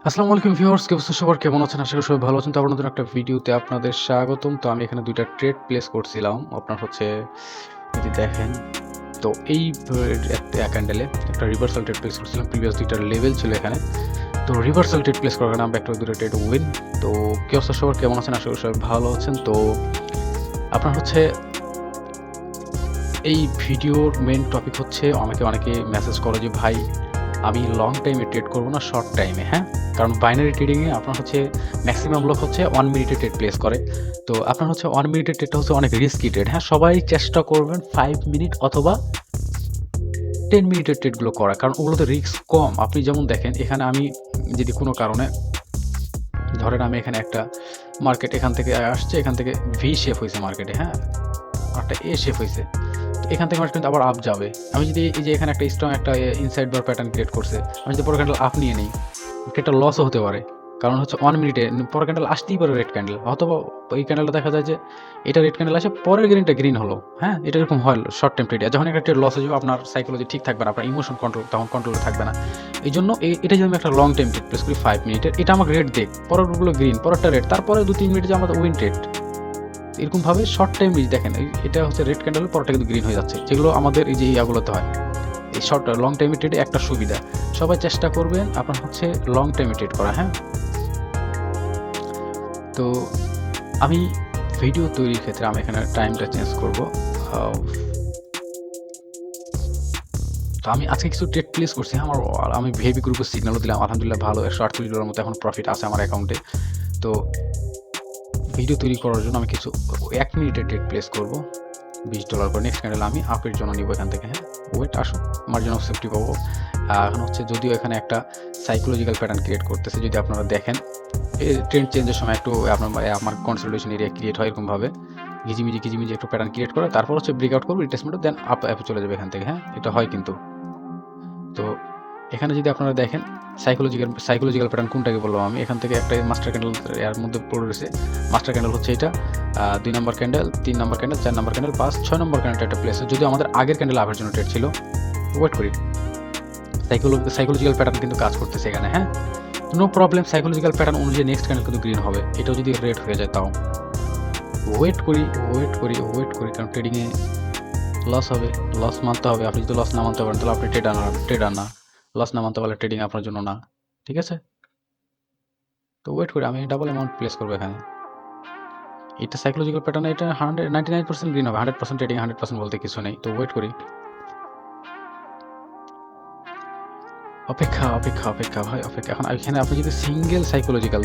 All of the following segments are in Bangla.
আসসালামু আলাইকুম ভিউয়ার্স, কি অবস্থা সবার? কেমন আছেন? আশা করি সবাই ভালো আছেন। তো আবার নতুন একটা ভিডিওতে আপনাদের স্বাগতম। তো আমি এখানে ২ টা ট্রেড প্লেস করছিলাম। আপনার হচ্ছে যদি দেখেন, তো এই ক্যান্ডেলে একটা রিভার্সাল ট্রেড প্লেস করছিলাম। প্রিভিয়াস ২ টার লেভেল ছিল এখানে। তো রিভার্সাল ট্রেড প্লেস করার কারণে আমরা একটা ২ টা ট্রেড উইন। তো কি অবস্থা সবার? কেমন আছেন? আশা করি সবাই ভালো আছেন। তো আপনার হচ্ছে এই ভিডিওর মেইন টপিক হচ্ছে অনেকে মেসেজ করে যে ভাই আমি লং টাইমে ট্রেড করবো না শর্ট টাইমে, হ্যাঁ? কারণ বাইনারি ট্রেডিংয়ে আপনার হচ্ছে ম্যাক্সিমাম লোক হচ্ছে 1 মিনিটে ট্রেড প্লেস করে। তো আপনার হচ্ছে 1 মিনিটের ট্রেডটা হচ্ছে অনেক রিস্কি ট্রেড, হ্যাঁ? সবাই চেষ্টা করবেন 5 মিনিট অথবা 10 মিনিটের ট্রেডগুলো করা, কারণ ওগুলোতে রিস্ক কম। আপনি যেমন দেখেন এখানে আমি যদি কোনো কারণে ধরেন আমি এখানে একটা মার্কেট এখান থেকে আসছে, এখান থেকে ভি শেপ হয়েছে মার্কেটে, হ্যাঁ? একটা এ শেপ হয়েছে। এখান থেকে মার্কেট কিন্তু আবার আপ যাবে। আমি যদি এই যে এখানে একটা স্ট্রং একটা ইনসাইড বার প্যাটার্ন ক্রিয়েট করছে, আমি যদি পরের ক্যান্ডেল আপ নিয়ে নেই, একটা লসও হতে পারে। কারণ হচ্ছে 1 মিনিটে পরের ক্যান্ডেল আসতেই পারে রেড ক্যান্ডেল, অথবা এই ক্যান্ডেলটা দেখা যায় যে এটা রেড ক্যান্ডেল আসে পরের গ্রিনটা গ্রিন হলো, হ্যাঁ? এটা এরকম হয় শর্ট টাইম ট্রেডে। যখন একটা ট্রেড লস হয়ে যাবে আপনার সাইকোলজি ঠিক থাকবে না, আপনার ইমোশন তখন কন্ট্রোল থাকবে না। এই জন্য এটা যদি আমি একটা লং টাইম ট্রেড প্লেস করি 5 মিনিটের, এটা আমাকে রেড দেখ, পরেরগুলো গ্রিন, পরেরটা রেড, তারপরে 2-3 মিনিটে যে আমাদের উইন ট্রেড। এরকমভাবে শর্ট টাইম দেখেন, এটা হচ্ছে রেড ক্যান্ডেল, পরটা কিন্তু গ্রিন হয়ে যাচ্ছে, যেগুলো আমাদের এই যে ইয়াগুলোতে হয়। এই শর্ট লং টাইমে ট্রেডে একটা সুবিধা, সবাই চেষ্টা করবেন আপনার হচ্ছে লং টাইমে ট্রেড করা, হ্যাঁ? তো আমি ভিডিও তৈরির ক্ষেত্রে আমি এখানে টাইমটা চেঞ্জ করব। তো আমি আজকে কিছু ট্রেড প্লেস করছি, আমি ভিআইপি গ্রুপের সিগন্যালও দিলাম, আলহামদুলিল্লাহ ভালো $148 মতো এখন প্রফিট আছে আমার অ্যাকাউন্টে। তো ভিডিও তৈরি করার জন্য আমি কিছু 1 মিনিটের ট্রেড প্লেস করব $20 করে। নেক্সট ক্যান্ডেল আমি আপের জন্য নিব এখান থেকে, হ্যাঁ? ওয়েট আসুক, মার্জিন অফ সেফটি পাবো। এখন হচ্ছে যদিও এখানে একটা সাইকোলজিক্যাল প্যাটার্ন ক্রিয়েট করতেছে, যদি আপনারা দেখেন ট্রেন্ড চেঞ্জের সময় একটু আমার কনসলিডেশন এরিয়া ক্রিয়েট হয় এরকমভাবে, ঘিজিমিজি একটু প্যাটার্ন ক্রিয়েট করে তারপর হচ্ছে ব্রেকআউট করবো রিট্রেসমেন্ট, দেন আপে চলে যাবে এখান থেকে, হ্যাঁ? এটা হয় কিন্তু। তো এখানে যদি আপনারা দেখেন সাইকোলজিক্যাল প্যাটার্ন কোনটাকে বললাম আমি, এখান থেকে একটা মাস্টার ক্যান্ডেল এর মধ্যে পড়ে রয়েছে। মাস্টার ক্যান্ডেল হচ্ছে এটা, 2 নম্বর ক্যান্ডেল, 3 নম্বর ক্যান্ডেল, 4 নম্বর ক্যান্ডেল, 5, 6 নম্বর ক্যান্ডেলটা একটা প্লেস। যদিও আমাদের আগের ক্যান্ডেল আভের জন্য ট্রেড ছিল। ওয়েট করি, সাইকোলজিক্যাল প্যাটার্ন কিন্তু কাজ করতেছে এখানে, হ্যাঁ? নো প্রবলেম, সাইকোলজিক্যাল প্যাটার্ন অনুযায়ী নেক্সট ক্যান্ডেল কিন্তু গ্রিন হবে, এটাও যদি রেড হয়ে যায় তাও। ওয়েট করি, কারণ ট্রেডিংয়ে লস হবে, লস মানতে হবে। আপনি যদি লস না মানতে পারেন তাহলে আপনি ট্রেডার না। লস না মানতে পারলে ট্রেডিং আপনার জন্য না, ঠিক আছে? তো ওয়েট করি, আমি ডাবল অ্যামাউন্ট প্লেস করবো এখানে। এটা সাইকোলজিক্যাল প্যাটার্ন, এটা 99% গ্রিন হবে, 100% ট্রেডিং, 100% বলতে কিছু নেই। তো ওয়েট করি, অপেক্ষা ভাই, অপেক্ষা। এখন এখানে আপনি যদি সাইকোলজিক্যাল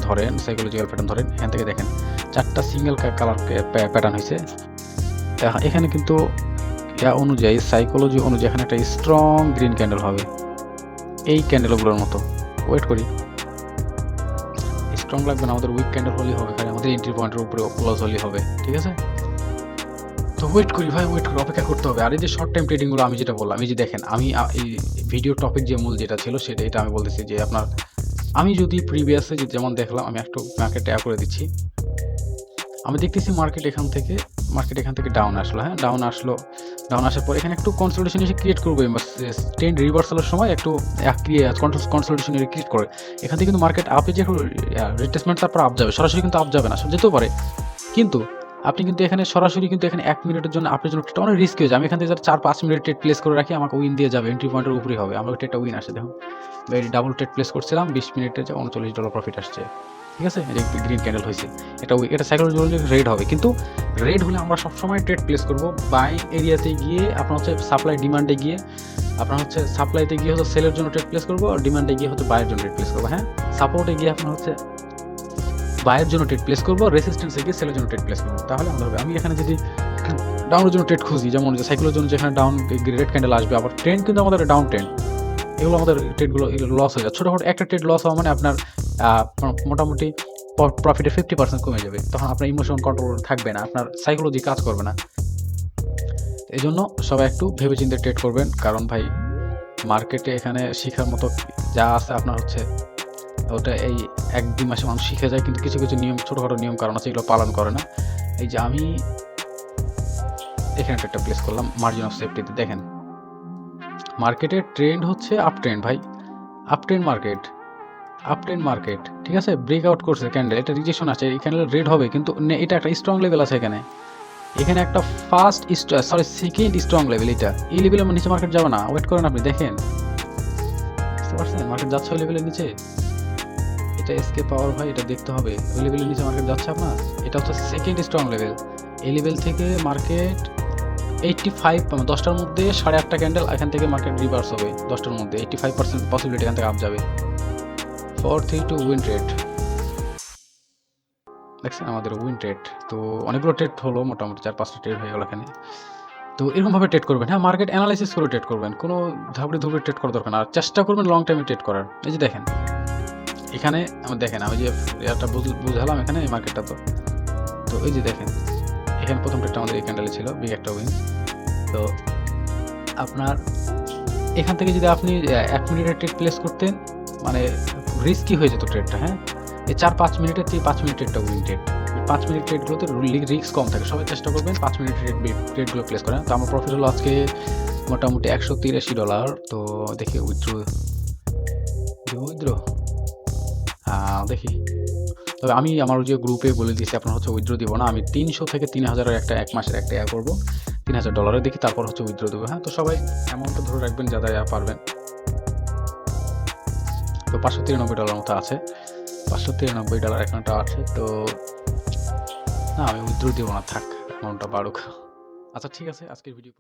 প্যাটার্ন ধরেন, এখান থেকে দেখেন 4টা সিঙ্গেল কালার প্যাটার্ন হয়েছে। এখানে কিন্তু সাইকোলজি অনুযায়ী এখানে একটা স্ট্রং গ্রিন ক্যান্ডেল হবে এই ক্যান্ডেলগুলোর মতো। ওয়েট করি, স্ট্রং লাগবে না, আমাদের উইক ক্যান্ডেল হলেই হবে, খালি আমাদের এন্ট্রি পয়েন্টের উপরে ক্লোজ হলেই হবে, ঠিক আছে? তো ওয়েট করি ভাই, অপেক্ষা করতে হবে। আর এই যে শর্ট টাইম ট্রেডিংগুলো আমি যেটা বললাম, এই যে দেখেন আমি এই ভিডিও টপিক যে মূল যেটা ছিল সেটা, এটা আমি বলতেছি যে আপনার আমি যদি প্রিভিয়াসে যেমন দেখলাম, আমি একটু মার্কেটে করে দিচ্ছি। আমি দেখতেছি মার্কেট এখান থেকে ডাউন আসলো, হ্যাঁ? ডাউন আসার পর এখানে একটু কনসলিডেশন এসে ক্রিয়েট করবে, ট্রেন্ড রিভার্সালের সময় একটু কনসলিডেশন ক্রিয়েট করে এখান থেকে কিন্তু মার্কেট আপে যে রিট্রেসমেন্ট, তারপর আপ যাবে, সরাসরি কিন্তু আপ যাবে না, যেতেও পারে। কিন্তু আপনি কিন্তু এখানে সরাসরি কিন্তু এখানে 1 মিনিটের জন্য আপনার জন্য অনেক রিস্ক হয়ে যায়। আমি এখান থেকে 4-5 মিনিট ট্রেড প্লেস করে রাখি, আমাকে উইন দিয়ে যাবে, এন্ট্রি পয়েন্টের উপরেই হবে, আমার ট্রেডটা উইন আসে। দেখুন ডাবল ট্রেড প্লেস করছিলাম, 20 মিনিটে যে $39 প্রফিট আসছে, ঠিক আছে? এটা গ্রিন ক্যান্ডেল হয়েছে, এটা সাইকোলজিক্যাল রেড হবে। কিন্তু রেড হলে আমরা সবসময় ট্রেড প্লেস করব বাই এরিয়াতে গিয়ে, আপনার হচ্ছে সাপ্লাই ডিমান্ডে গিয়ে, আপনার হচ্ছে সাপ্লাইতে গিয়ে হচ্ছে সেলের জন্য ট্রেড প্লেস করবো, আর ডিমান্ডে গিয়ে হচ্ছে বায়ের জন্য ট্রেড প্লেস করবো, হ্যাঁ? সাপোর্টে গিয়ে আপনার হচ্ছে বায়ের জন্য ট্রেড প্লেস করবো, রেসিস্ট্যান্সে গিয়ে সেলের জন্য ট্রেড প্লেস করবো, তাহলে আমাদের হবে। আমি এখানে যদি ডাউনের জন্য ট্রেড খুঁজি, যেমন যে সাইকেলের জন্য যেখানে ডাউন রেড ক্যান্ডেল আসবে, আবার ট্রেন্ড কিন্তু আমাদের ডাউন ট্রেন্ড, এগুলো আমাদের ট্রেডগুলো লস হয়ে যায়। ছোটোখাটো একটা ট্রেড লস হওয়া মানে আপনার মোটামুটি প্রফিটে 50% কমে যাবে, তখন আপনার ইমোশন কন্ট্রোল থাকবে না, আপনার সাইকোলজি কাজ করবে না। এই জন্য সবাই একটু ভেবেচিন্তে ট্রেড করবেন, কারণ ভাই মার্কেটে এখানে শেখার মতো যা আছে আপনার হচ্ছে ওটা এই 1-2 মাসে মানুষ শিখে যায়, কিন্তু কিছু ছোটোখাটো নিয়ম কারণ আছে, এগুলো পালন করে না। এই যে আমি এখানে একটা প্লেস করলাম মার্জিন অফ সেফটিতে, দেখেন মার্কেটের ট্রেন্ড হচ্ছে আপ ট্রেন্ড ভাই, up trend market. Uptrend market, ঠিক আছে, ব্রেকআউট করছে ক্যান্ডেল, এটা রিজেকশন আছে, এই ক্যান্ডেল রেড হবে কিন্তু এটা একটা স্ট্রং লেভেল আছে এখানে, এখানে একটা ফার্স্ট সেকেন্ড স্ট্রং লেভেল, এটা এই লেভেলের নিচে মার্কেট যাবে না, ওয়েট করেন আপনি দেখেন, বুঝতে পারছেন মার্কেট যাচ্ছে ওই লেভেলের নিচে, এটা এসকে পাওয়ার ভাই, এটা দেখতে হবে ওই লেভেলের নিচে মার্কেট যাচ্ছে আপনার, এটা হচ্ছে সেকেন্ড স্ট্রং লেভেল, এই লেভেল থেকে মার্কেট 85 10টার মধ্যে 8.5টা ক্যান্ডেল এখান থেকে মার্কেট রিভার্স হবে, 10টার মধ্যে 85% পসিবিলিটি এখান থেকে আপ যাবে, 432 উইন রেট, দেখছেন আমাদের উইন রেট। তো অনেকগুলো ট্রেড হলো, মোটামুটি 4-5টা ট্রেড হয়ে গেল এখানে। তো এরকমভাবে ট্রেড করবেন, হ্যাঁ মার্কেট অ্যানালাইসিস করে ট্রেড করবেন, কোনো ধাপড়ে ধুপড়ে ট্রেড করা দরকার না, আর চেষ্টা করবেন লং টাইমে ট্রেড করার। এই যে দেখেন এখানে দেখেন আমি যে এটা বুঝালাম এখানে এই মার্কেটটা, তো এই যে দেখেন এখানে প্রথম ট্রেডটা আমাদের এই ক্যান্ডেলে ছিল, বিগ একটা উইন। তো আপনার এখান থেকে যদি আপনি 1 মিনিটের ট্রেড প্লেস করতেন, মানে রিস্কি হয়ে যেত ট্রেডটা, হ্যাঁ এই 4-5 মিনিটের থেকে 5 মিনিট ট্রেডটা উইন ট্রেড, 5 মিনিট ট্রেডগুলোতে রিস্ক কম থাকে, সবাই চেষ্টা করবেন 5 মিনিট ট্রেডগুলো প্লেস করেন। তো আমার প্রফিট হলো আজকে মোটামুটি $183। তো দেখি উইথড্রো দেখি, তবে আমি আমার যে গ্রুপে বলে দিয়েছি আপনার হচ্ছে উইথড্রো দিব না, আমি 300 থেকে 3000 একটা 1 মাসের একটা করবো, $3000 দেখি, তারপর হচ্ছে উইথড্রো দেবো। হ্যাঁ তো সবাই অ্যামাউন্টটা ধরে রাখবেন যারা পারবেন। তো $593 মতো আছে, $593 অ্যাকাউন্টটা আছে। তো না আমি উইথড্রো দিব না, থাক অ্যামাউন্টটা বাড়ুক। আচ্ছা ঠিক আছে, আজকের ভিডিও